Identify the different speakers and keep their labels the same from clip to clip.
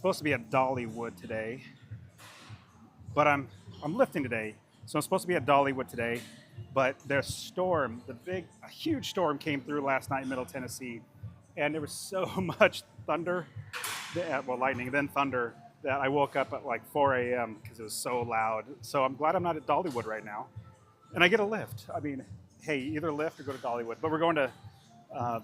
Speaker 1: supposed to be at Dollywood today, but I'm lifting today, so I'm supposed to be at Dollywood today. But there's storm, a huge storm came through last night in Middle Tennessee, and there was so much thunder, well, lightning, then thunder, that I woke up at like 4 a.m. because it was so loud. So I'm glad I'm not at Dollywood right now, and I get a lift. I mean, hey, either lift or go to Dollywood. But we're going to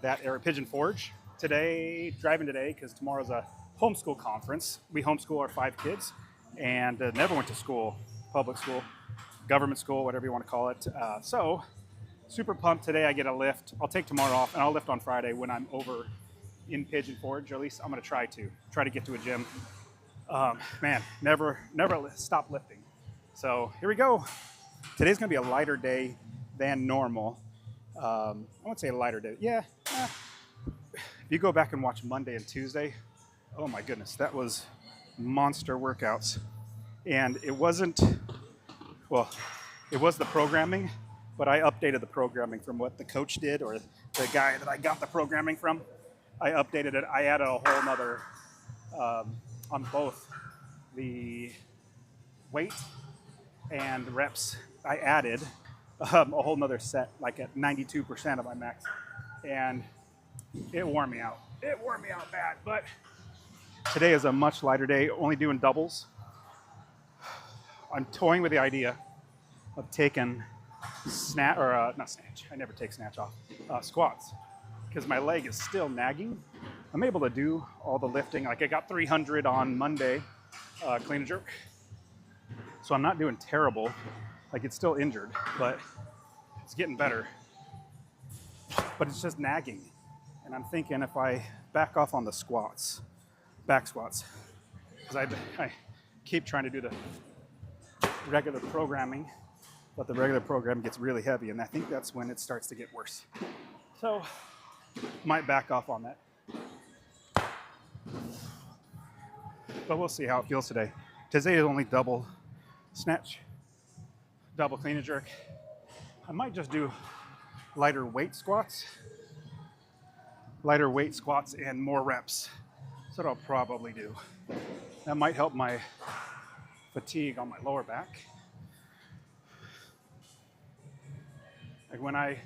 Speaker 1: that area, Pigeon Forge today, driving today because tomorrow's a homeschool conference. We homeschool our 5 kids, and never went to school, public school, government school, whatever you want to call it. So super pumped today. I get a lift. I'll take tomorrow off, and I'll lift on Friday when I'm over in Pigeon Forge, or at least I'm going to try to get to a gym. Man, never stop lifting. So here we go. Today's going to be a lighter day than normal. I won't say a lighter day. Yeah. If you go back and watch Monday and Tuesday, oh my goodness, that was monster workouts. And it wasn't, well, it was the programming, but I updated the programming from what the coach did, or the guy that I got the programming from. I updated it. I added a whole nother, on both the weight and the reps. I added a whole nother set, like at 92% of my max. And it wore me out. It wore me out bad, but today is a much lighter day, only doing doubles. I'm toying with the idea of taking not snatch, I never take snatch off, squats, because my leg is still nagging. I'm able to do all the lifting. Like I got 300 on Monday, clean and jerk. So I'm not doing terrible. Like it's still injured, but it's getting better. But it's just nagging. And I'm thinking if I back off on the squats, back squats, because I keep trying to do the regular programming, but the regular program gets really heavy, and I think that's when it starts to get worse. So might back off on that. But we'll see how it feels today. Today is only double snatch, double clean and jerk. I might just do lighter weight squats and more reps. That's what I'll probably do. That might help my fatigue on my lower back. Like when I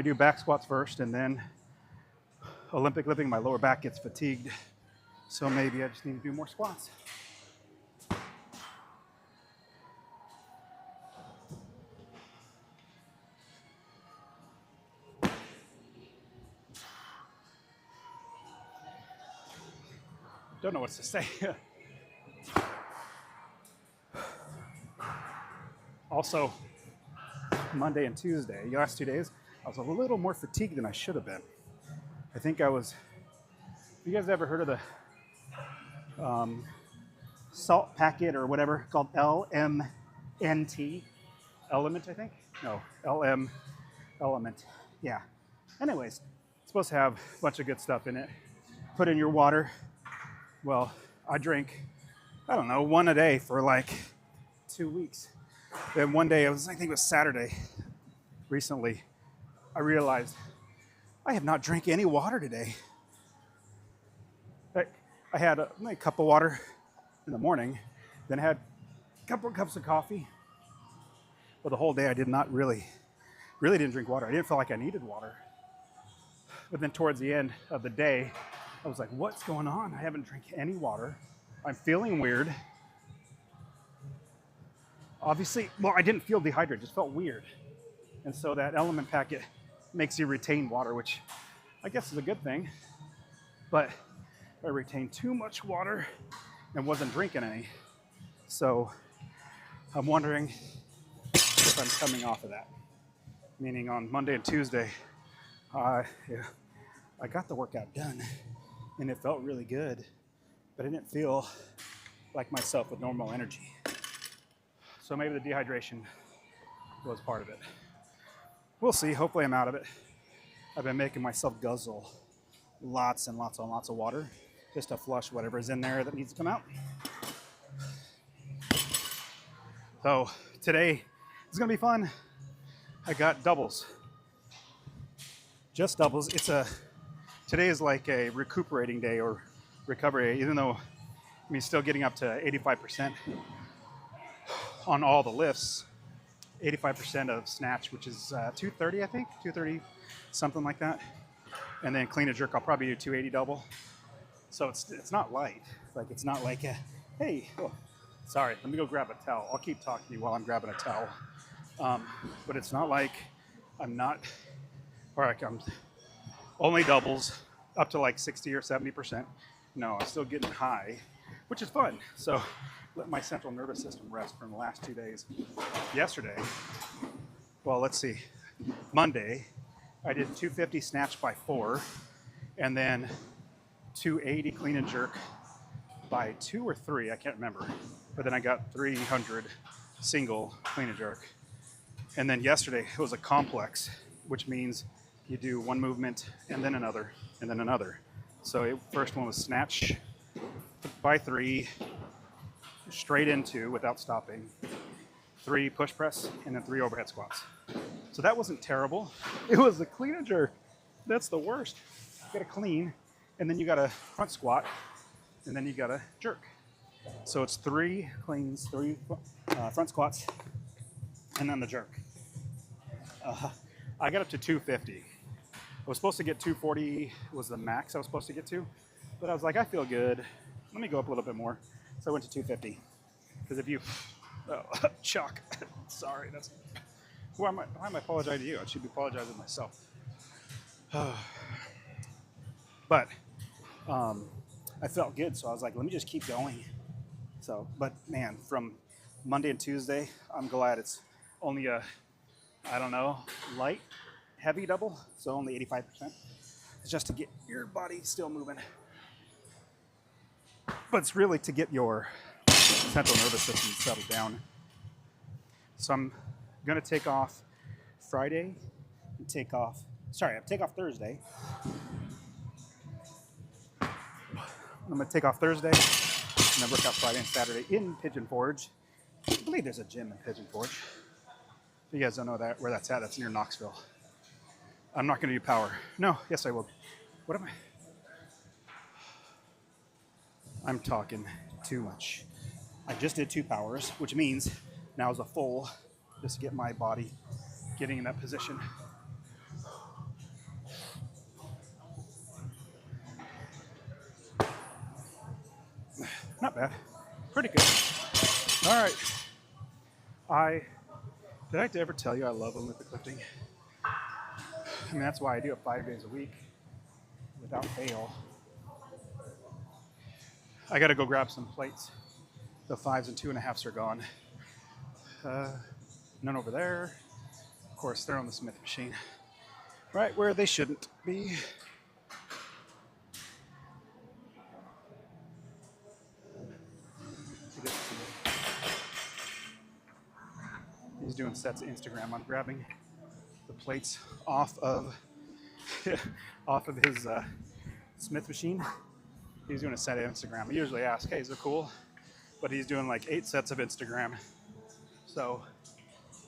Speaker 1: do back squats first and then Olympic lifting, my lower back gets fatigued. So maybe I just need to do more squats. Don't know what to say. Also, Monday and Tuesday, the last 2 days, I was a little more fatigued than I should have been. I think I was, you guys ever heard of the salt packet or whatever called LMNT? Element, I think? No, Element. Yeah. Anyways, it's supposed to have a bunch of good stuff in it. Put in your water. Well, I drink, I don't know, 1 a day for like 2 weeks. Then one day, I think it was Saturday, recently, I realized I have not drank any water today. I had a cup of water in the morning, then I had a couple of cups of coffee. But the whole day I did not really didn't drink water. I didn't feel like I needed water. But then towards the end of the day, I was like, what's going on? I haven't drank any water. I'm feeling weird. Obviously, well, I didn't feel dehydrated, it just felt weird. And so that element packet makes you retain water, which I guess is a good thing. But I retained too much water and wasn't drinking any. So I'm wondering if I'm coming off of that. Meaning on Monday and Tuesday, I got the workout done and it felt really good, but I didn't feel like myself with normal energy. So maybe the dehydration was part of it. We'll see. Hopefully I'm out of it. I've been making myself guzzle lots and lots and lots of water just to flush whatever is in there that needs to come out. So today is going to be fun. I got doubles. Just doubles. It's a today is like a recuperating day or recovery, even though I mean still getting up to 85% on all the lifts, 85% of snatch, which is 230, I think, 230, something like that. And then clean and jerk, I'll probably do 280 double. So it's not light. Like it's not like a, hey, oh, sorry, let me go grab a towel. I'll keep talking to you while I'm grabbing a towel. But it's not like I'm not, or like I'm only doubles up to like 60 or 70%. No, I'm still getting high, which is fun. So let my central nervous system rest from the last 2 days. Yesterday, well, let's see, Monday, I did 250 snatch by 4, and then 280 clean and jerk by 2 or 3, I can't remember. But then I got 300 single clean and jerk. And then yesterday it was a complex, which means you do one movement and then another and then another. So first one was snatch by 3, straight into without stopping, 3 push press, and then 3 overhead squats. So that wasn't terrible. It was the clean and jerk. That's the worst. You gotta clean, and then you gotta front squat, and then you gotta jerk. So it's 3 cleans, 3 front squats, and then the jerk. I got up to 250. I was supposed to get 240 was the max I was supposed to get to, but I was like, I feel good. Let me go up a little bit more. So I went to 250. Because if you, oh, Chuck, sorry, that's, why am I apologizing to you? I should be apologizing to myself. But I felt good, so I was like, let me just keep going. So, but man, from Monday and Tuesday, I'm glad it's only a, I don't know, light, heavy double, so only 85%. It's just to get your body still moving. But it's really to get your central nervous system settled down. So I'm gonna take off Friday and take off Thursday. I'm gonna take off Thursday and then work out Friday and Saturday in Pigeon Forge. I believe there's a gym in Pigeon Forge. If you guys don't know where that's at, that's near Knoxville. I'm not gonna do power. No, yes I will. What am I? I'm talking too much. I just did 2 powers, which means now is a full, just to get my body getting in that position. Not bad. Pretty good. All right. Did I ever tell you I love Olympic lifting? I mean, that's why I do it 5 days a week without fail. I got to go grab some plates. The 5s and 2.5s are gone. None over there. Of course, they're on the Smith machine. Right where they shouldn't be. He's doing sets of Instagram. I'm grabbing the plates off of his Smith machine. He's doing a set of Instagram. I usually ask, hey, is it cool? But he's doing like 8 sets of Instagram. So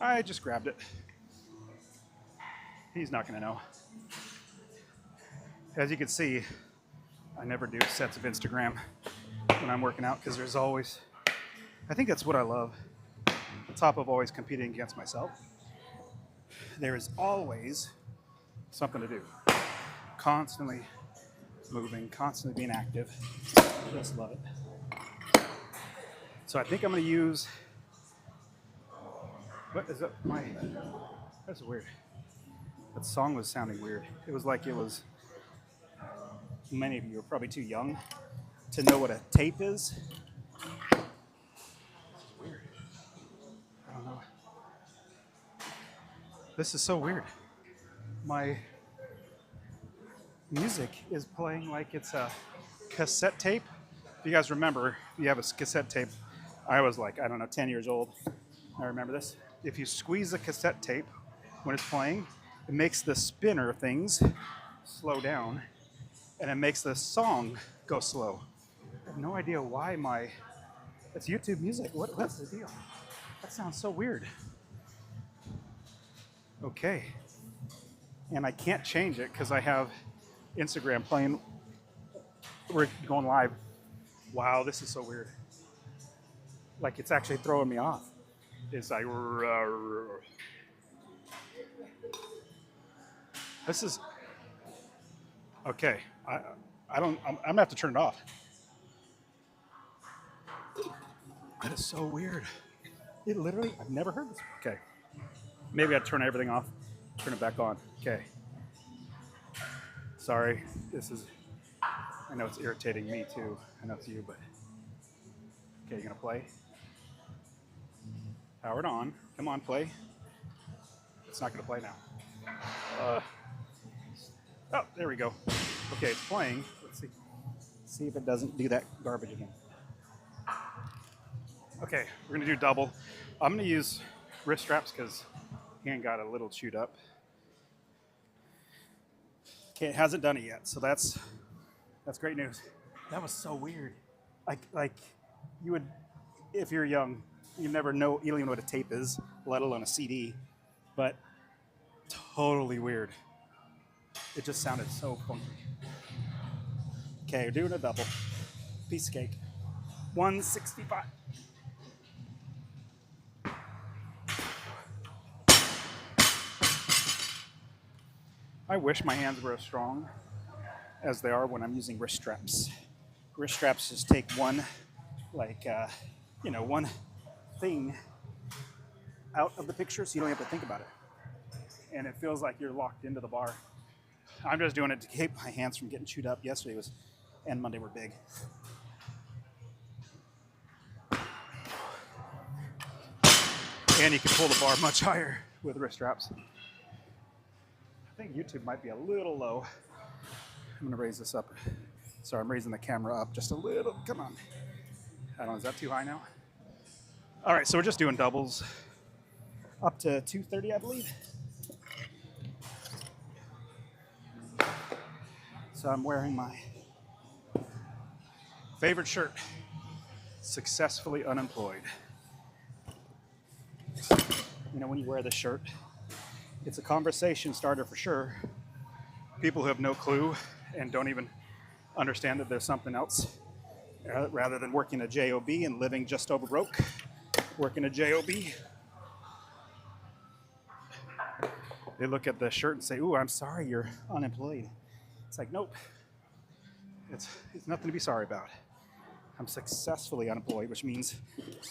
Speaker 1: I just grabbed it. He's not gonna know. As you can see, I never do sets of Instagram when I'm working out because there's always, I think that's what I love. On top of always competing against myself, there is always something to do. Constantly moving, constantly being active. Just love it. So I think I'm going to use, what is that? That's weird. That song was sounding weird. It was like it was, many of you are probably too young to know what a tape is. This is weird. I don't know. This is so weird. My music is playing like it's a cassette tape. If you guys remember, you have a cassette tape. I was like, I don't know, 10 years old. I remember this. If you squeeze the cassette tape when it's playing, it makes the spinner things slow down, and it makes the song go slow. I have no idea why it's YouTube music. What's the deal? That sounds so weird. Okay. And I can't change it because I have Instagram playing. We're going live. Wow, this is so weird. Like it's actually throwing me off. It's like this is okay. I don't. I'm gonna have to turn it off. That is so weird. It literally. I've never heard this. Okay. Maybe I'd turn everything off. Turn it back on. Okay. Sorry. This is. I know it's irritating me too. I know it's you, but okay. You gonna play? Powered on. Come on, play. It's not gonna play now. Oh, there we go. Okay, it's playing. Let's see. See if it doesn't do that garbage again. Okay, we're gonna do double. I'm gonna use wrist straps because hand got a little chewed up. Okay, it hasn't done it yet, so that's great news. That was so weird. Like you would, if you're young, you never know. You don't even know what a tape is, let alone a CD. But totally weird. It just sounded so funky. Okay, we're doing a double. Piece of cake. 165. I wish my hands were as strong as they are when I'm using wrist straps. Wrist straps just take one, one thing out of the picture so you don't have to think about it. And it feels like you're locked into the bar. I'm just doing it to keep my hands from getting chewed up. Yesterday and Monday were big. And you can pull the bar much higher with wrist straps. I think YouTube might be a little low. I'm gonna raise this up. Sorry, I'm raising the camera up just a little. Come on. I don't know, is that too high now? All right, so we're just doing doubles. Up to 230, I believe. So I'm wearing my favorite shirt, Successfully Unemployed. You know, when you wear this shirt, it's a conversation starter for sure. People who have no clue and don't even understand that there's something else rather than working a job and living just over broke, working a job. They look at the shirt and say, "Ooh, I'm sorry you're unemployed." It's like, nope, it's nothing to be sorry about. I'm successfully unemployed, which means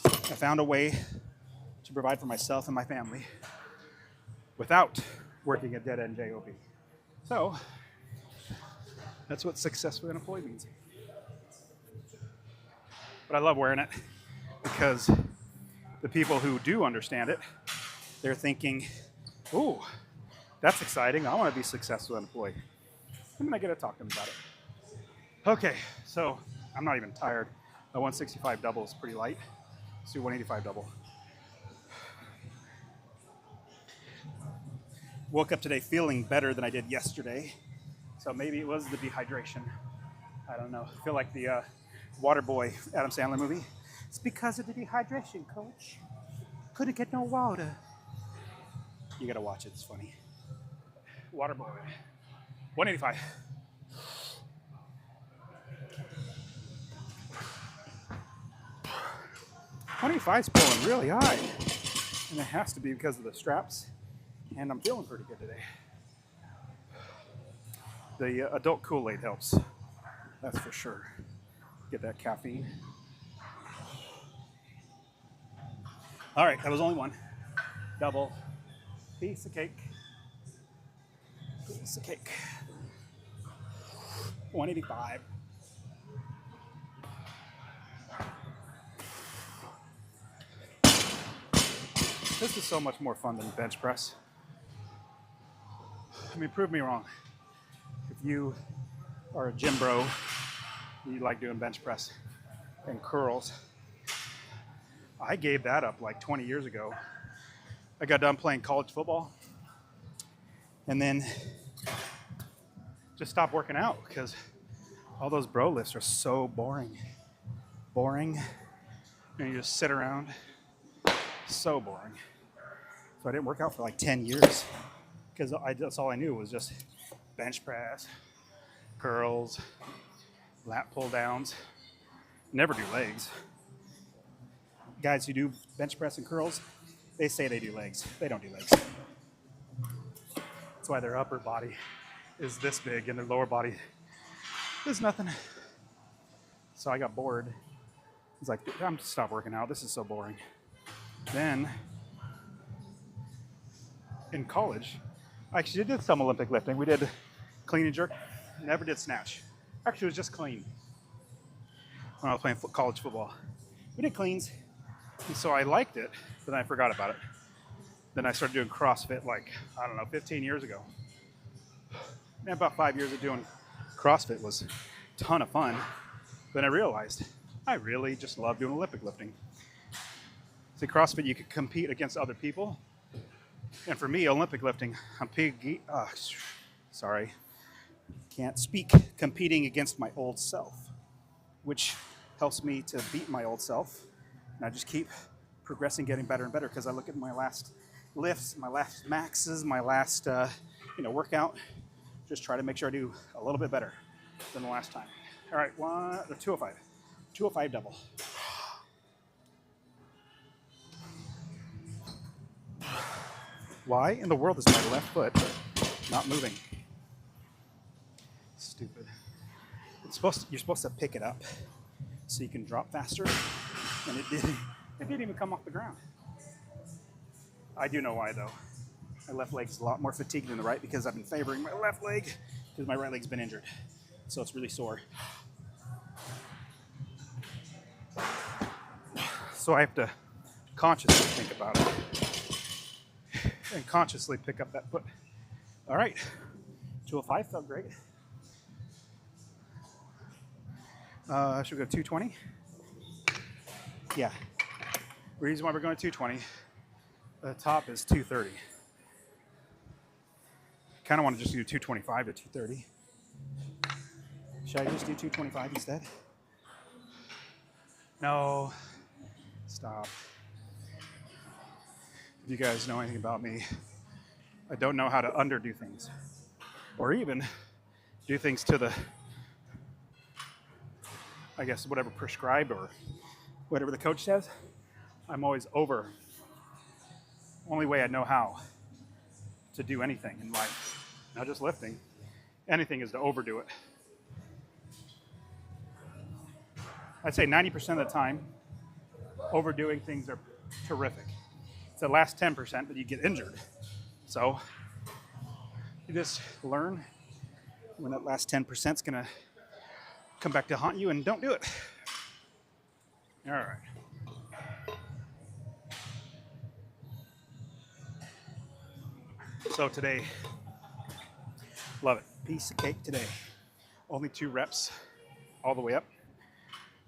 Speaker 1: I found a way to provide for myself and my family without working a dead-end job. So that's what successfully unemployed means. But I love wearing it because the people who do understand it, they're thinking, "Ooh, that's exciting. I want to be successfully unemployed. I'm going to get to talk to them about it." Okay, so I'm not even tired. A 165 double is pretty light. Let's do 185 double. Woke up today feeling better than I did yesterday. So maybe it was the dehydration. I don't know. I feel like the Waterboy Adam Sandler movie. It's because of the dehydration, coach. Couldn't get no water. You gotta watch it, it's funny. Waterboy. 185. is pulling really high. And it has to be because of the straps. And I'm feeling pretty good today. The adult Kool-Aid helps. That's for sure. Get that caffeine. All right, that was only one. Double. Piece of cake. Piece of cake. 185. This is so much more fun than bench press. I mean, prove me wrong. If you are a gym bro, you like doing bench press and curls. I gave that up like 20 years ago. I got done playing college football and then just stopped working out because all those bro lifts are so boring. Boring. And you just sit around. So boring. So I didn't work out for like 10 years because that's all I knew was just bench press, curls, lat pull downs. Never do legs. Guys who do bench press and curls, they say they do legs. They don't do legs. That's why their upper body is this big and their lower body is nothing. So I got bored. It's like, I'm just stop working out. This is so boring. Then in college, I actually did some Olympic lifting. We did clean and jerk. Never did snatch. Actually, it was just clean when I was playing college football. We did cleans, and so I liked it, but then I forgot about it. Then I started doing CrossFit like, I don't know, 15 years ago. And about 5 years of doing CrossFit was a ton of fun. Then I realized I really just love doing Olympic lifting. See, CrossFit, you could compete against other people. And for me, Olympic lifting, I'm can't speak, competing against my old self, which helps me to beat my old self. And I just keep progressing, getting better and better, because I look at my last lifts, my last maxes, my last workout, just try to make sure I do a little bit better than the last time. All right, 205. 205 double. Why in the world is my left foot not moving? Stupid. You're supposed to pick it up so you can drop faster, and it didn't even come off the ground. I do know why though. My left leg is a lot more fatigued than the right because I've been favoring my left leg because my right leg's been injured. So it's really sore. So I have to consciously think about it and consciously pick up that foot. All right, 205 felt great. Should we go 220? Yeah. The reason why we're going 220, the top is 230. Kind of want to just do 225 to 230. Should I just do 225 instead? No. Stop. If you guys know anything about me, I don't know how to underdo things. Or even do things to the, I guess, whatever prescribed or whatever the coach says. I'm always over. Only way I know how to do anything in life, not just lifting, anything, is to overdo it. I'd say 90% of the time, overdoing things are terrific. It's the last 10% that you get injured. So you just learn when that last 10% is gonna come back to haunt you, and don't do it. All right. So today, love it. Piece of cake today. Only 2 reps all the way up.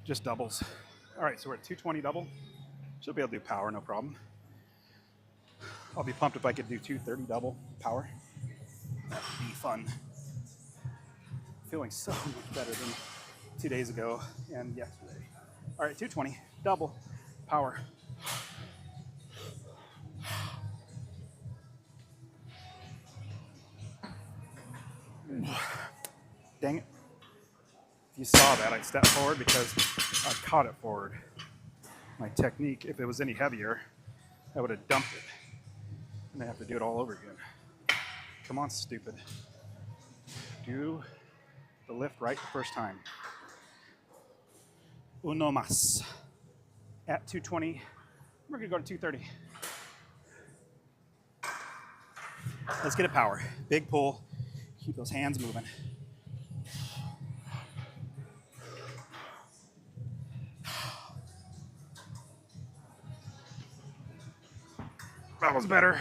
Speaker 1: Just doubles. All right, so we're at 220 double. Should be able to do power, no problem. I'll be pumped if I could do 230 double power. That would be fun. Feeling so much better than 2 days ago and yesterday. All right, 220 double power. Dang it. If you saw that, I stepped forward because I caught it forward. My technique, if it was any heavier, I would have dumped it. And I have to do it all over again. Come on, stupid. Do the lift right the first time. Uno más. At 220, we're gonna go to 230. Let's get a power. Big pull. Keep those hands moving. That was better.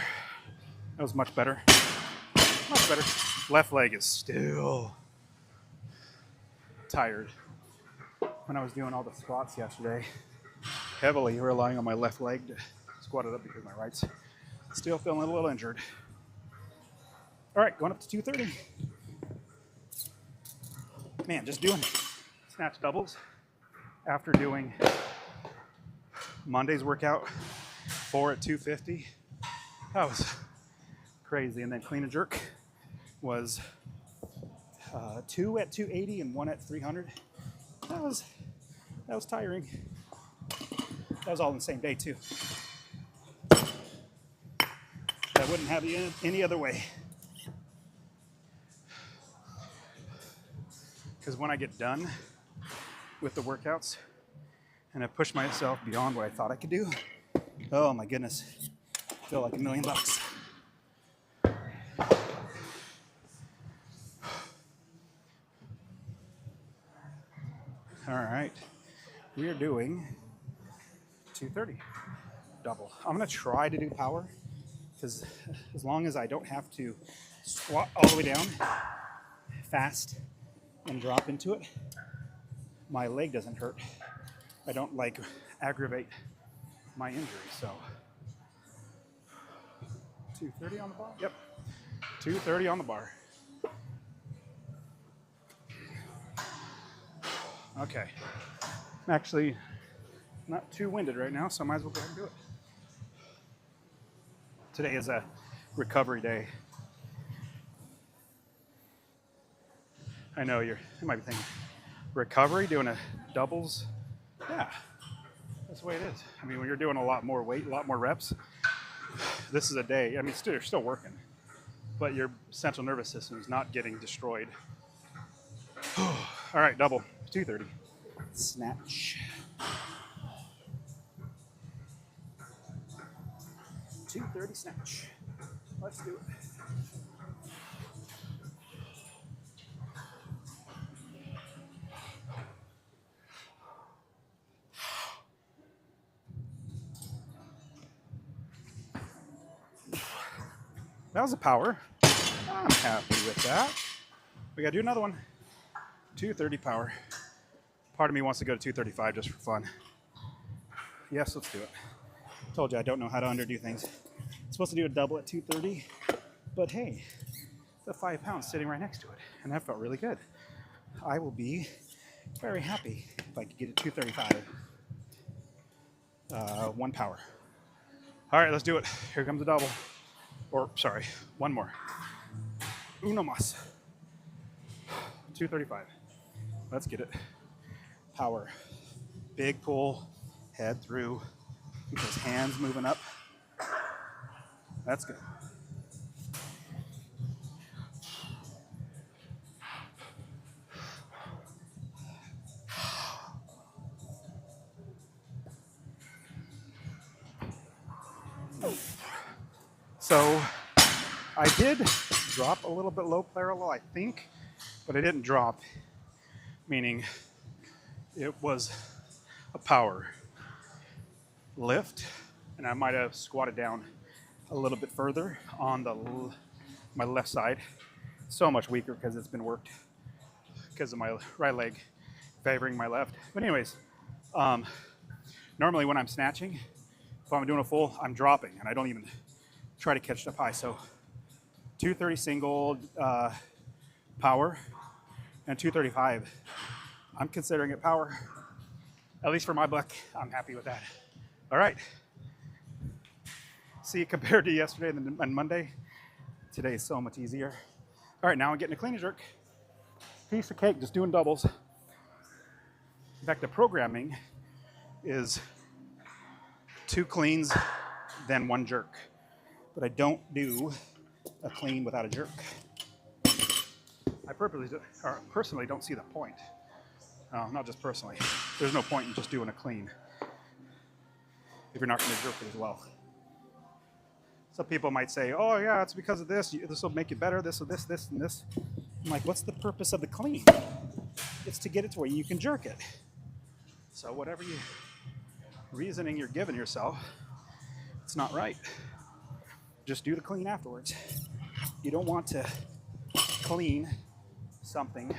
Speaker 1: That was much better. Much better. Left leg is still tired. When I was doing all the squats yesterday, heavily relying on my left leg to squat it up because my right's still feeling a little injured. All right, going up to 230. Man, just doing snatch doubles after doing Monday's workout, 4 at 250. That was crazy. And then clean and jerk was 2 at 280 and 1 at 300. That was tiring. That was all in the same day too. I wouldn't have it any other way. Because when I get done with the workouts and I push myself beyond what I thought I could do, oh my goodness, I feel like $1 million. All right, we are doing 230 double. I'm gonna try to do power because as long as I don't have to squat all the way down fast and drop into it, my leg doesn't hurt. I don't like aggravate my injury. So 230 on the bar? Yep, 230 on the bar. Okay, I'm actually not too winded right now, so I might as well go ahead and do it. Today is a recovery day. I know you might be thinking, recovery, doing a doubles? Yeah, that's the way it is. I mean, when you're doing a lot more weight, a lot more reps, this is a day. I mean, you're still working, but your central nervous system is not getting destroyed. All right, double, 230. Snatch. 230 snatch. Let's do it. That was a power. I'm happy with that. We gotta do another one. 230 power. Part of me wants to go to 235 just for fun. Yes, let's do it. Told you I don't know how to underdo things. I'm supposed to do a double at 230, but hey, the 5 pounds sitting right next to it, and that felt really good. I will be very happy if I could get it 235. 1 power. All right, let's do it. Here comes the double. Or, sorry, one more. Uno más. 235. Let's get it. Power. Big pull, head through. Keep those hands moving up. That's good. So I did drop a little bit low parallel, I think, but I didn't drop, meaning it was a power lift, and I might have squatted down a little bit further on my left side. So much weaker because it's been worked because of my right leg favoring my left. But anyways, normally when I'm snatching, if I'm doing a full, I'm dropping, and I don't even try to catch it up high. So 230 single power and 235. I'm considering it power. At least for my buck, I'm happy with that. All right. See, compared to yesterday and Monday, today is so much easier. All right, now I'm getting a clean and jerk. Piece of cake, just doing doubles. In fact, the programming is 2 cleans, then 1 jerk. But I don't do a clean without a jerk. I personally don't see the point. Not just personally. There's no point in just doing a clean if you're not going to jerk it as well. Some people might say, oh yeah, it's because of this. This will make it better, this, and this. I'm like, what's the purpose of the clean? It's to get it to where you can jerk it. So whatever reasoning you're giving yourself, it's not right. Just do the clean afterwards. You don't want to clean something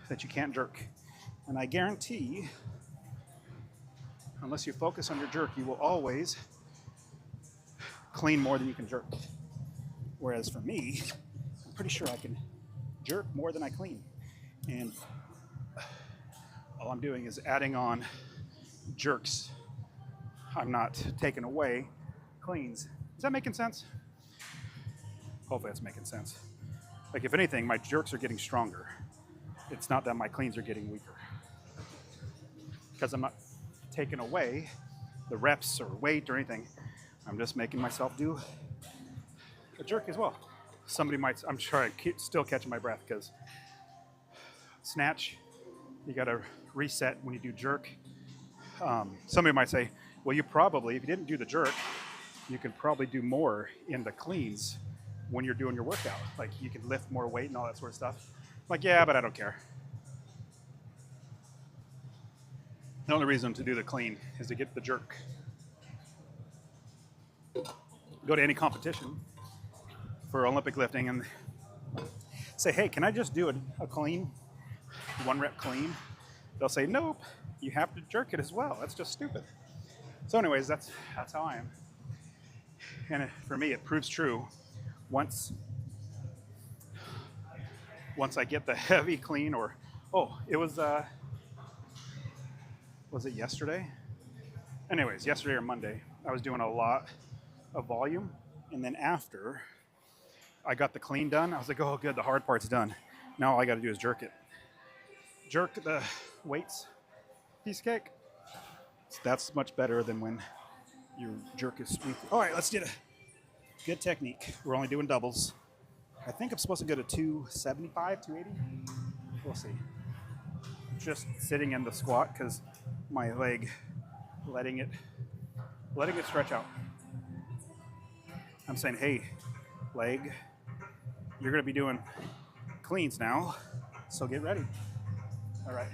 Speaker 1: that you can't jerk. And I guarantee, unless you focus on your jerk, you will always clean more than you can jerk. Whereas for me, I'm pretty sure I can jerk more than I clean. And all I'm doing is adding on jerks. I'm not taking away cleans. Is that making sense? Hopefully that's making sense. Like if anything, my jerks are getting stronger. It's not that my cleans are getting weaker. Because I'm not taking away the reps or weight or anything. I'm just making myself do a jerk as well. Somebody might, I'm sure I'm still catching my breath because snatch, you gotta reset when you do jerk. Somebody might say, well, you probably, if you didn't do the jerk, you could probably do more in the cleans when you're doing your workout. Like you can lift more weight and all that sort of stuff. I'm like, yeah, but I don't care. The only reason to do the clean is to get the jerk. Go to any competition for Olympic lifting and say, hey, can I just do a clean, 1 rep clean? They'll say, nope, you have to jerk it as well. That's just stupid. So anyways, that's how I am. And for me, it proves true. Once I get the heavy clean or, it was it yesterday? Anyways, yesterday or Monday, I was doing a lot of volume. And then after I got the clean done, I was like, oh, good, the hard part's done. Now all I got to do is jerk it. Jerk the weights, piece of cake. So that's much better than when your jerk is weak. All right, let's do it. Good technique. We're only doing doubles. I think I'm supposed to go to 275, 280. We'll see. Just sitting in the squat because my leg, letting it stretch out. I'm saying, hey, leg, you're gonna be doing cleans now, so get ready. All right,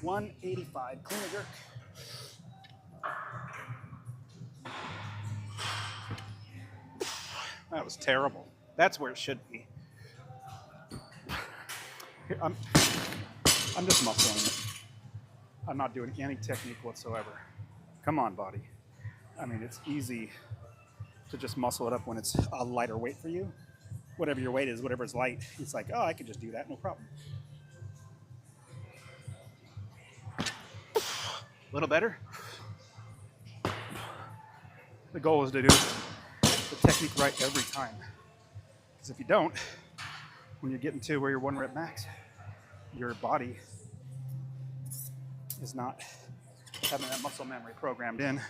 Speaker 1: 185, clean and jerk. That was terrible. That's where it should be. Here, I'm just muscling it. I'm not doing any technique whatsoever. Come on, body. I mean, it's easy to just muscle it up when it's a lighter weight for you. Whatever your weight is, whatever's light, it's like, oh, I could just do that, no problem. A little better. The goal is to do the technique right every time. Because if you don't, when you're getting to where your 1 rep max, your body is not having that muscle memory programmed in,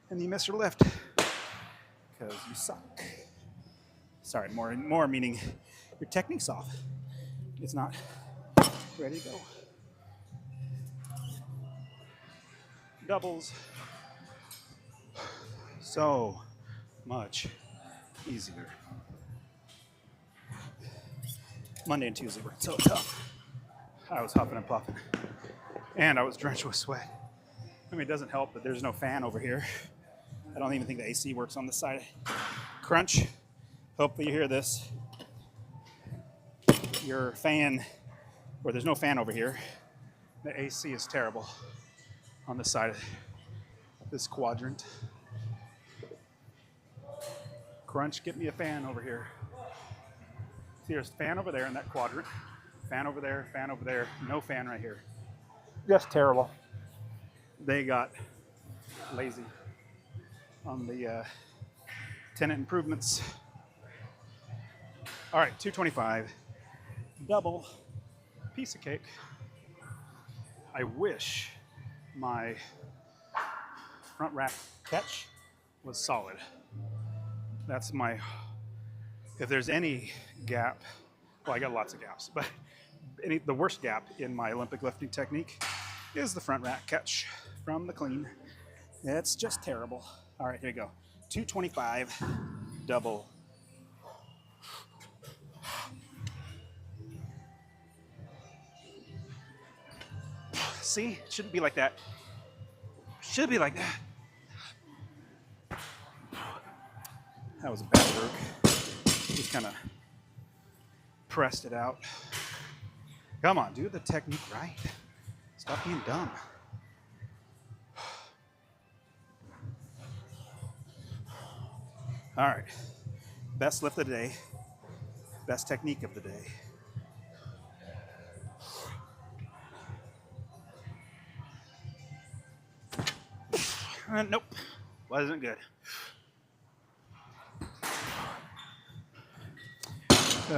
Speaker 1: and you miss your lift because you suck. Sorry, more meaning your technique's off. It's not ready to go. Doubles. So much easier. Monday and Tuesday were so tough. I was huffing and puffing. And I was drenched with sweat. I mean, it doesn't help that there's no fan over here. I don't even think the AC works on this side. Crunch. Hopefully you hear this. Your fan, or there's no fan over here. The AC is terrible on this side of this quadrant. Crunch, get me a fan over here. See, there's a fan over there in that quadrant. Fan over there, no fan right here. Just terrible. They got lazy on the tenant improvements. All right, 225, double, piece of cake. I wish my front rack catch was solid. That's my, if there's any gap, well, I got lots of gaps, but the worst gap in my Olympic lifting technique is the front rack catch from the clean. It's just terrible. All right, here we go. 225, double. See, it shouldn't be like that. Should be like that. That was a bad work. Just kind of pressed it out. Come on, do the technique right. Stop being dumb. All right, best lift of the day, best technique of the day. Nope, wasn't good.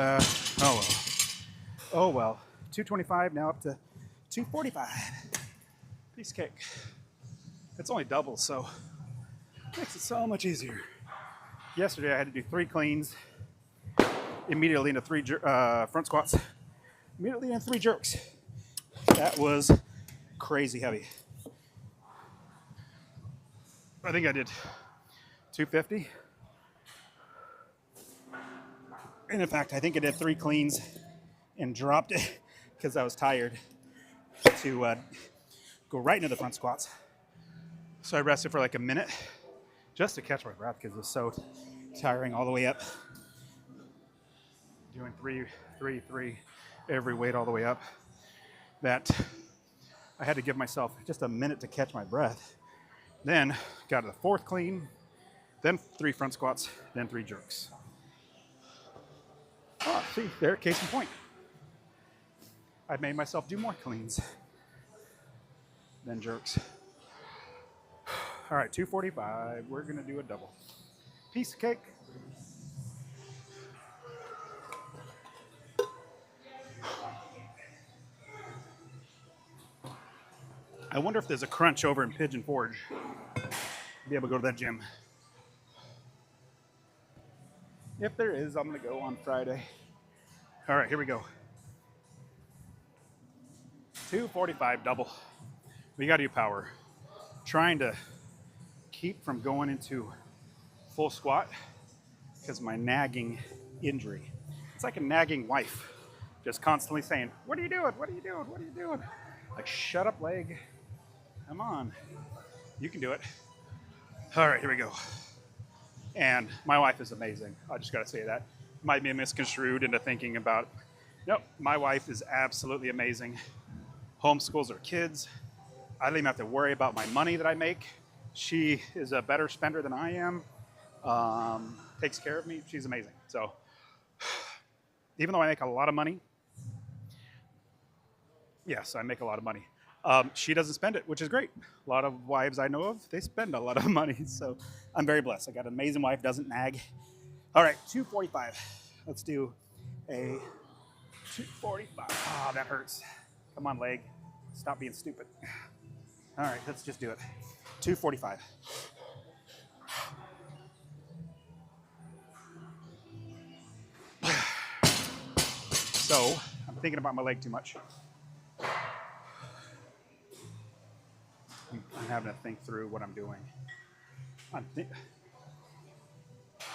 Speaker 1: Oh well. Oh well. 225 now up to 245. Piece of cake. It's only double, so it makes it so much easier. Yesterday I had to do 3 cleans, immediately into 3 front squats, immediately into 3 jerks. That was crazy heavy. I think I did 250. And in fact, I think I did 3 cleans and dropped it because I was tired to go right into the front squats. So I rested for like a minute just to catch my breath because it was so tiring all the way up. Doing 3, 3, 3, every weight all the way up. That I had to give myself just a minute to catch my breath. Then got to the 4th clean, then 3 front squats, then 3 jerks. Oh, see, there, case in point. I made myself do more cleans than jerks. All right, 245. We're gonna do a double. Piece of cake. I wonder if there's a crunch over in Pigeon Forge. Be able to go to that gym. If there is, I'm gonna go on Friday. All right, here we go. 245 double. We gotta do power. Trying to keep from going into full squat because of my nagging injury. It's like a nagging wife, just constantly saying, "What are you doing? What are you doing? What are you doing?" Like, shut up, leg. Come on. You can do it. All right, here we go. And my wife is amazing. I just got to say that. Might be misconstrued into thinking about, nope, my wife is absolutely amazing. Homeschools her kids. I don't even have to worry about my money that I make. She is a better spender than I am. Takes care of me. She's amazing. So even though I make a lot of money, yes, I make a lot of money. She doesn't spend it, which is great. A lot of wives I know of, they spend a lot of money. So I'm very blessed. I got an amazing wife, doesn't nag. All right, 245. Let's do a 245. Oh, that hurts. Come on, leg. Stop being stupid. All right, let's just do it. 245. So I'm thinking about my leg too much. I'm having to think through what I'm doing.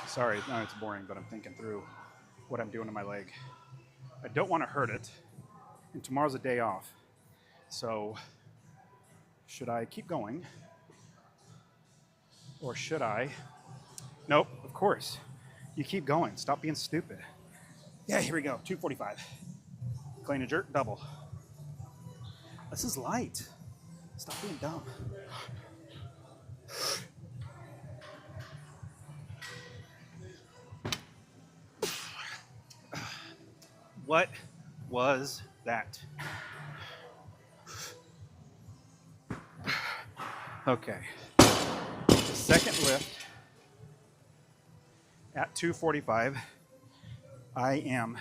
Speaker 1: Sorry, no, it's boring, but I'm thinking through what I'm doing to my leg. I don't want to hurt it, and tomorrow's a day off. So should I keep going? Or should I? Nope, of course. You keep going. Stop being stupid. Yeah, here we go. 245. Clean and jerk, double. This is light. Stop being dumb. What was that? Okay. The second lift at 245. My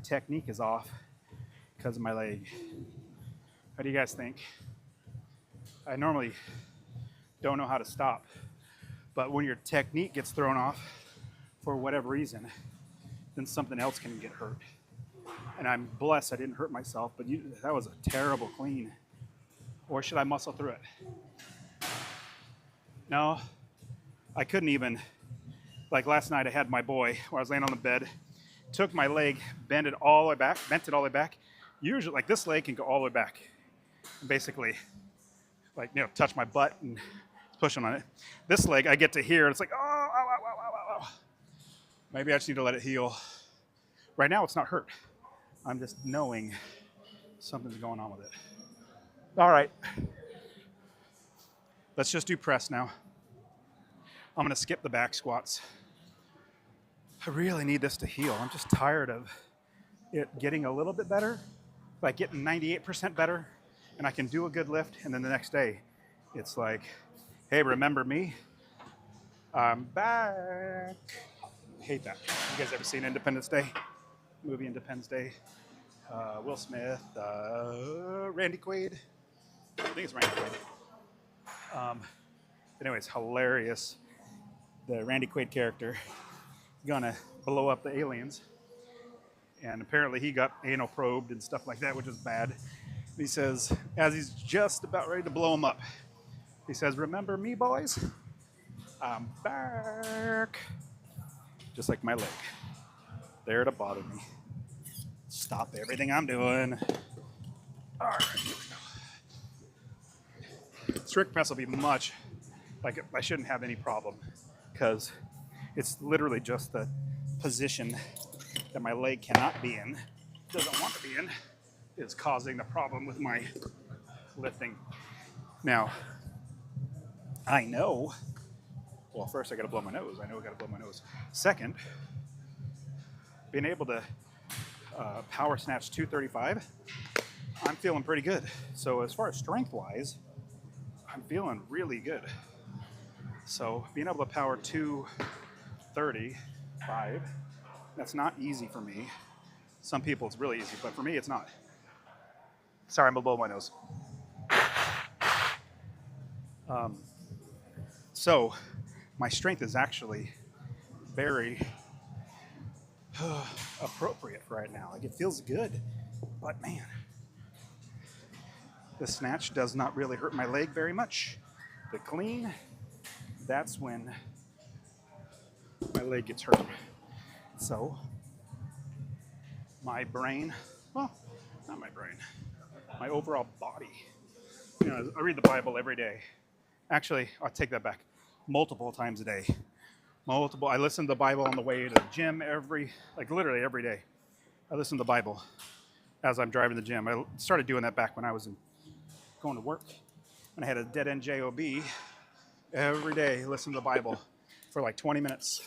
Speaker 1: technique is off because of my leg. How do you guys think? I normally don't know how to stop, but when your technique gets thrown off for whatever reason, then something else can get hurt. And I'm blessed I didn't hurt myself, but that was a terrible clean. Or should I muscle through it? No, I couldn't even. Like last night I had my boy where I was laying on the bed, took my leg, bent it all the way back. Usually, like this leg can go all the way back. And basically, like, touch my butt and pushing on it. This leg, I get to here, and it's like, oh, ow, ow, ow, ow, ow. Maybe I just need to let it heal. Right now, it's not hurt. I'm just knowing something's going on with it. All right. Let's just do press now. I'm going to skip the back squats. I really need this to heal. I'm just tired of it getting a little bit better, like getting 98% better, and I can do a good lift, and then the next day, it's like, hey, remember me? I'm back. Hate that. You guys ever seen Independence Day? Movie Independence Day? Will Smith, Randy Quaid. I think it's Randy Quaid. Anyways, hilarious. The Randy Quaid character gonna blow up the aliens, and apparently he got anal probed and stuff like that, which is bad. He says, as he's just about ready to blow him up, he says, "Remember me, boys? I'm back." Just like my leg, there to bother me. Stop everything I'm doing. All right, here we go. Strict press will be much, like I shouldn't have any problem, because it's literally just the position that my leg cannot be in, doesn't want to be in, is causing the problem with my lifting. Now, I know, well, first I gotta blow my nose. I know I gotta blow my nose. Second, being able to power snatch 235, I'm feeling pretty good. So as far as strength-wise, I'm feeling really good. So being able to power 235, that's not easy for me. Some people it's really easy, but for me it's not. Sorry, I'm gonna blow my nose. So my strength is actually very appropriate for right now. Like, it feels good, but man, the snatch does not really hurt my leg very much. The clean, that's when my leg gets hurt. So my brain, well, not my brain, my overall body. You know, I read the Bible every day. Actually, I'll take that back. Multiple times a day. I listen to the Bible on the way to the gym literally every day. I listen to the Bible as I'm driving the gym. I started doing that back when I was going to work. When I had a dead-end job, every day listen to the Bible for like 20 minutes.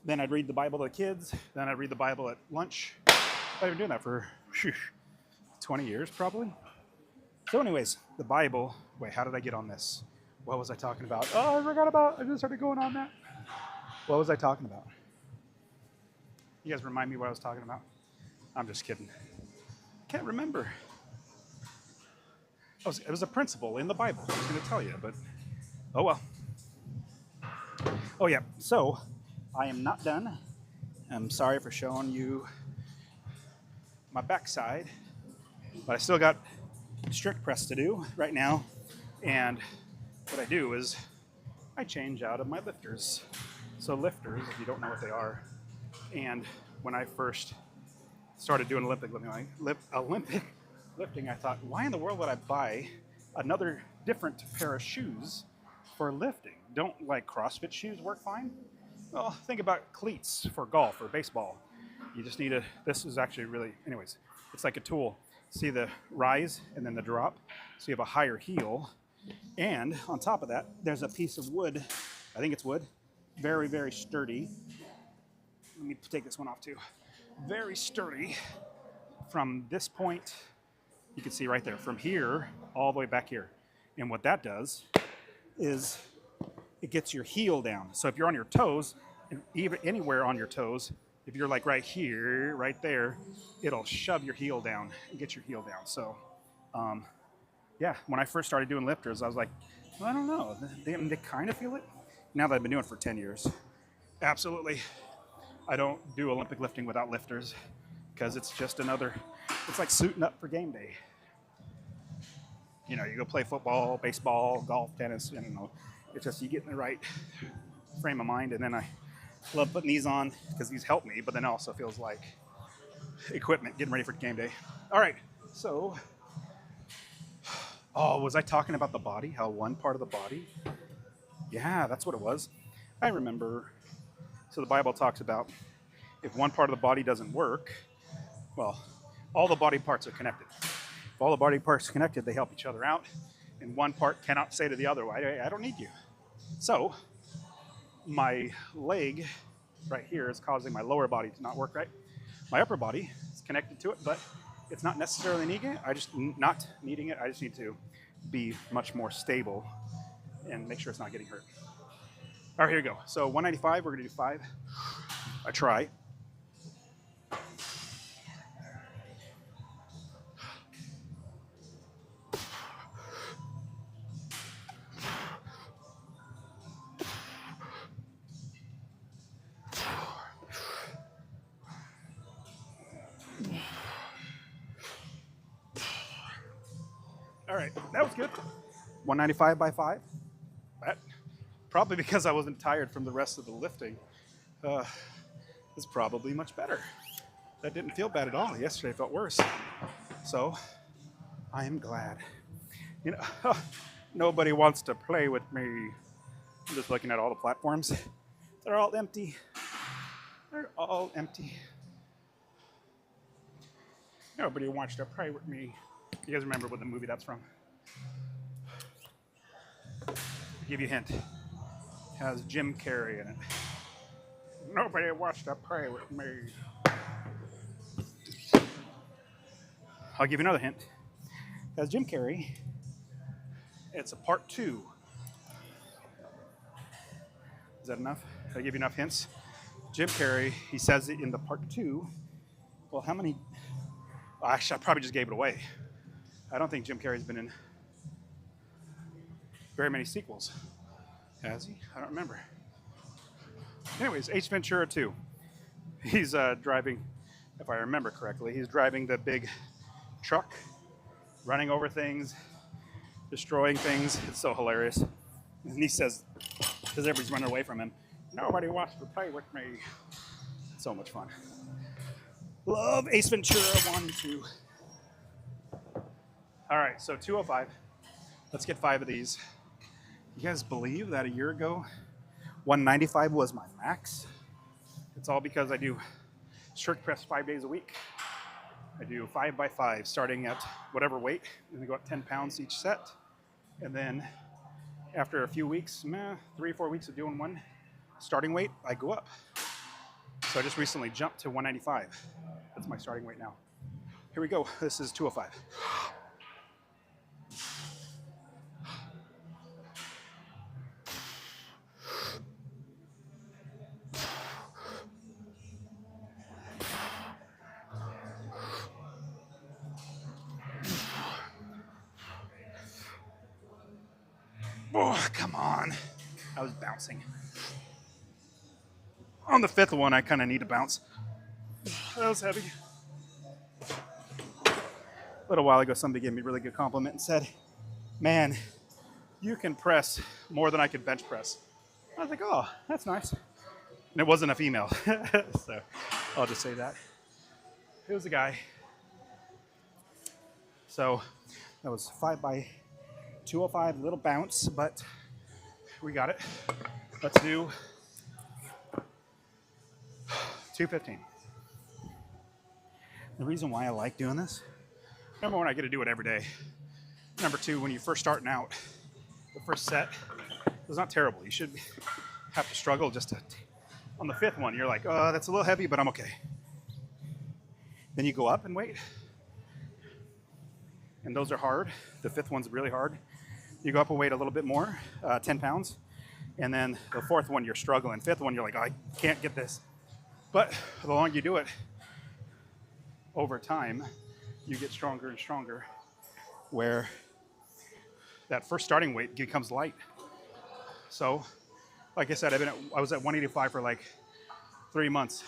Speaker 1: Then I'd read the Bible to the kids. Then I'd read the Bible at lunch. I've been doing that for 20 years probably. So anyways, the Bible, wait, how did I get on this? What was I talking about? Oh, I just started going on that. What was I talking about? You guys remind me what I was talking about? I'm just kidding. Can't remember. It was a principle in the Bible. I was going to tell you, but oh well. Oh yeah, so I am not done. I'm sorry for showing you my backside, but I still got strict press to do right now. And what I do is I change out of my lifters. So lifters, if you don't know what they are, and when I first started doing Olympic lifting, I thought, why in the world would I buy another different pair of shoes for lifting? Don't like CrossFit shoes work fine? Well, think about cleats for golf or baseball. You just need this is actually really, anyways, it's like a tool. See the rise and then the drop? So you have a higher heel. And on top of that, there's a piece of wood. I think it's wood. Very, very sturdy. Let me take this one off too. Very sturdy from this point. You can see right there, from here all the way back here. And what that does is it gets your heel down. So if you're on your toes, and even anywhere on your toes, if you're like right here, right there, it'll shove your heel down and get your heel down. So, yeah, when I first started doing lifters, I was like, well, I don't know. They kind of feel it. Now that I've been doing it for 10 years, absolutely. I don't do Olympic lifting without lifters because it's just it's like suiting up for game day. You know, you go play football, baseball, golf, tennis, it's just you get in the right frame of mind. And then I love putting these on because these help me, but then it also feels like equipment getting ready for game day. All right, so, was I talking about the body? How one part of the body? Yeah, that's what it was. I remember. So the Bible talks about if one part of the body doesn't work, well, all the body parts are connected. If all the body parts are connected, they help each other out, and one part cannot say to the other, I don't need you. So my leg right here is causing my lower body to not work right. My upper body is connected to it, but it's not necessarily needing it. I just need to be much more stable and make sure it's not getting hurt. All right, here we go. So 195, we're gonna do 5. I try. All right, that was good. 195 by 5. That, probably because I wasn't tired from the rest of the lifting, is probably much better. That didn't feel bad at all. Yesterday felt worse. So I am glad. You know, nobody wants to play with me. I'm just looking at all the platforms. They're all empty. They're all empty. Nobody wants to play with me. You guys remember what the movie that's from? I'll give you a hint. It has Jim Carrey in it. Nobody wants to play with me. I'll give you another hint. It has Jim Carrey. It's a part 2. Is that enough? Did I give you enough hints? Jim Carrey, he says it in the part 2. Well, how many? Actually, I probably just gave it away. I don't think Jim Carrey's been in very many sequels. Has he? I don't remember. Anyways, Ace Ventura 2. He's driving, if I remember correctly, he's driving the big truck, running over things, destroying things. It's so hilarious. And he says, because everybody's running away from him, nobody wants to play with me. It's so much fun. Love Ace Ventura 1 and 2. All right, so 205. Let's get 5 of these. You guys believe that a year ago, 195 was my max? It's all because I do strict press 5 days a week. I do 5 by 5, starting at whatever weight, and I go up 10 pounds each set. And then after a few weeks, 3 or 4 weeks of doing one starting weight, I go up. So I just recently jumped to 195. That's my starting weight now. Here we go. This is 205. Oh, come on. I was bouncing. On the 5th one, I kind of need to bounce. That was heavy. A little while ago, somebody gave me a really good compliment and said, man, you can press more than I could bench press. I was like, oh, that's nice. And it wasn't a female, so I'll just say that. It was a guy. So that was 5 by 205, little bounce, but we got it. Let's do 215. The reason why I like doing this, number one, I get to do it every day. Number two, when you're first starting out, the first set was not terrible. You should have to struggle just to, on the 5th one, you're like, oh, that's a little heavy, but I'm okay. Then you go up and weight, and those are hard. The 5th one's really hard. You go up and weight a little bit more, 10 pounds, and then the 4th one, you're struggling. 5th one, you're like, oh, I can't get this. But the longer you do it, over time, you get stronger and stronger, where that first starting weight becomes light. So, like I said, I was at 185 for like 3 months,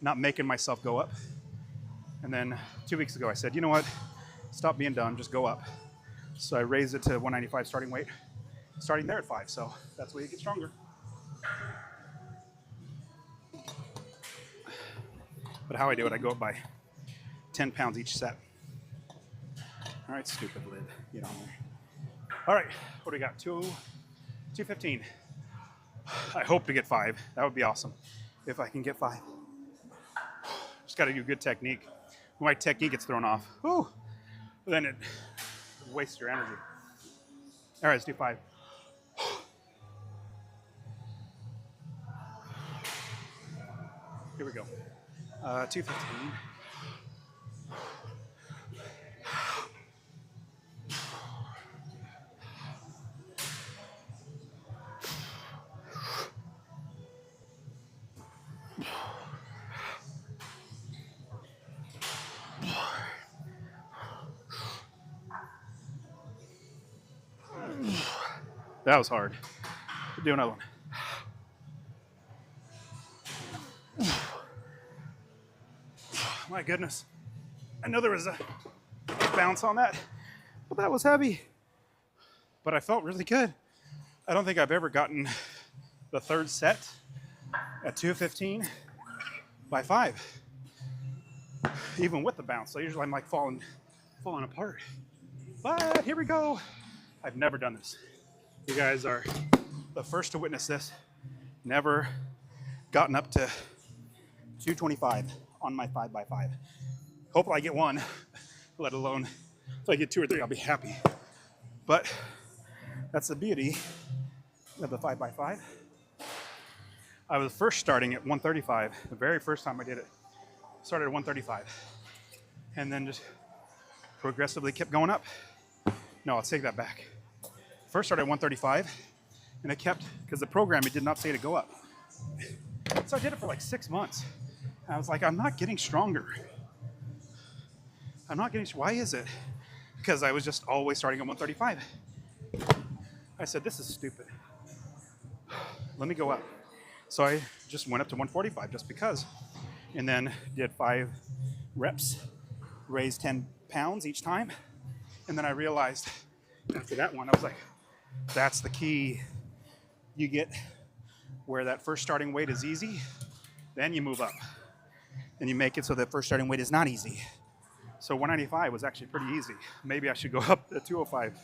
Speaker 1: not making myself go up. And then 2 weeks ago, I said, you know what? Stop being dumb, just go up. So I raised it to 195 starting weight, starting there at 5. So that's where you get stronger. But how I do it, I go up by 10 pounds each set. All right, stupid lid, get on there. All right, what do we got? 215. I hope to get 5. That would be awesome if I can get 5. Just got to do good technique. When my technique gets thrown off, whew, then it wastes your energy. All right, let's do 5. Here we go. 215. That was hard. Do another one. My goodness. I know there was a bounce on that, but that was heavy. But I felt really good. I don't think I've ever gotten the third set at 215 by 5, even with the bounce. So usually I'm like falling apart. But here we go. I've never done this. You guys are the first to witness this. Never gotten up to 225 on my 5x5. Hopefully I get one, let alone if I get 2 or 3, I'll be happy. But that's the beauty of the 5x5. I was first starting at 135. The very first time I did it, started at 135. And then just progressively kept going up. No, I'll take that back. First started at 135, and it kept, because the program, it did not say to go up. So I did it for like 6 months. And I was like, I'm not getting stronger. Why is it? Because I was just always starting at 135. I said, this is stupid. Let me go up. So I just went up to 145 just because. And then did 5 reps, raised 10 pounds each time. And then I realized after that one, I was like, that's the key. You get where that first starting weight is easy, then you move up. And you make it so that first starting weight is not easy. So 195 was actually pretty easy. Maybe I should go up to 205.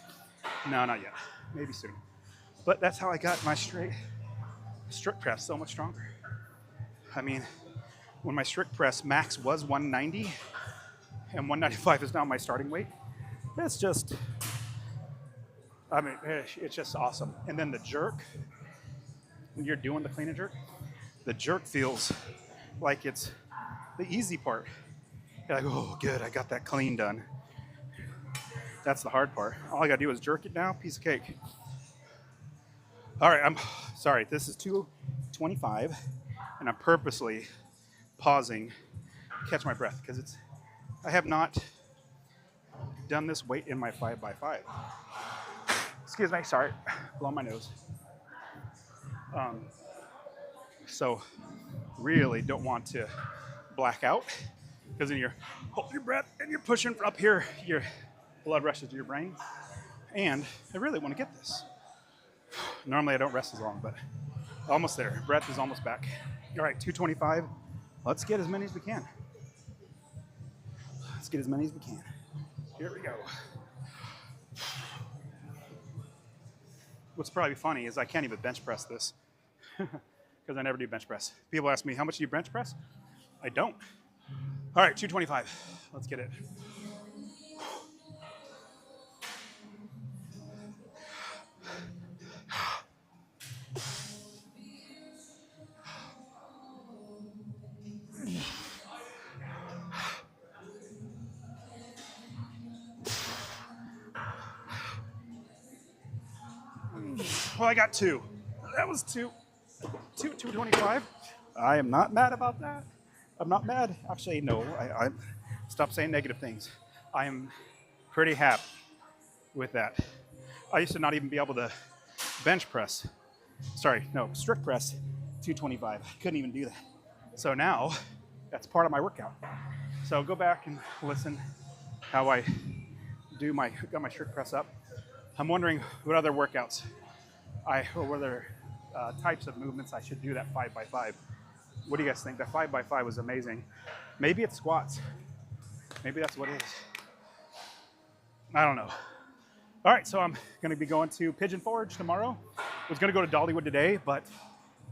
Speaker 1: No, not yet. Maybe soon. But that's how I got my strict press so much stronger. I mean, when my strict press max was 190 and 195 is now my starting weight, that's just, I mean, it's just awesome. And then the jerk, when you're doing the clean and jerk, the jerk feels like it's the easy part. You're like, oh, good, I got that clean done. That's the hard part. All I gotta do is jerk it now, piece of cake. All right, I'm sorry, this is 225, and I'm purposely pausing to catch my breath because I have not done this weight in my 5x5. Excuse me, sorry, blow my nose. So really don't want to black out because then you're holding your breath and you're pushing up here, your blood rushes to your brain. And I really want to get this. Normally I don't rest as long, but almost there. Breath is almost back. All right, 225. Let's get as many as we can. Let's get as many as we can. Here we go. What's probably funny is I can't even bench press this because I never do bench press. People ask me, how much do you bench press? I don't. All right, 225. Let's get it. Well, I got 2. That was 225. I am not mad about that. I'm not mad. Actually, no. I stop saying negative things. I am pretty happy with that. I used to not even be able to bench press. Strict press 225. I couldn't even do that. So now that's part of my workout. So go back and listen how I got my strict press up. I'm wondering what other workouts or what other types of movements I should do that 5x5. What do you guys think? That 5x5 was amazing. Maybe it's squats. Maybe that's what it is. I don't know. All right, so I'm gonna be going to Pigeon Forge tomorrow. I was gonna go to Dollywood today, but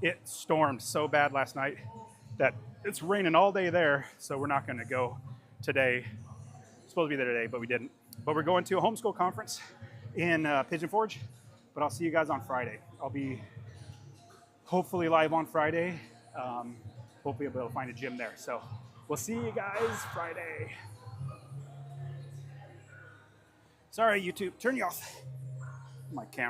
Speaker 1: it stormed so bad last night that it's raining all day there, so we're not gonna go today. Supposed to be there today, but we didn't. But we're going to a homeschool conference in Pigeon Forge, but I'll see you guys on Friday. I'll be hopefully live on Friday. Hopefully I'll be able to find a gym there. So we'll see you guys Friday. Sorry, YouTube, turn you off. My camera.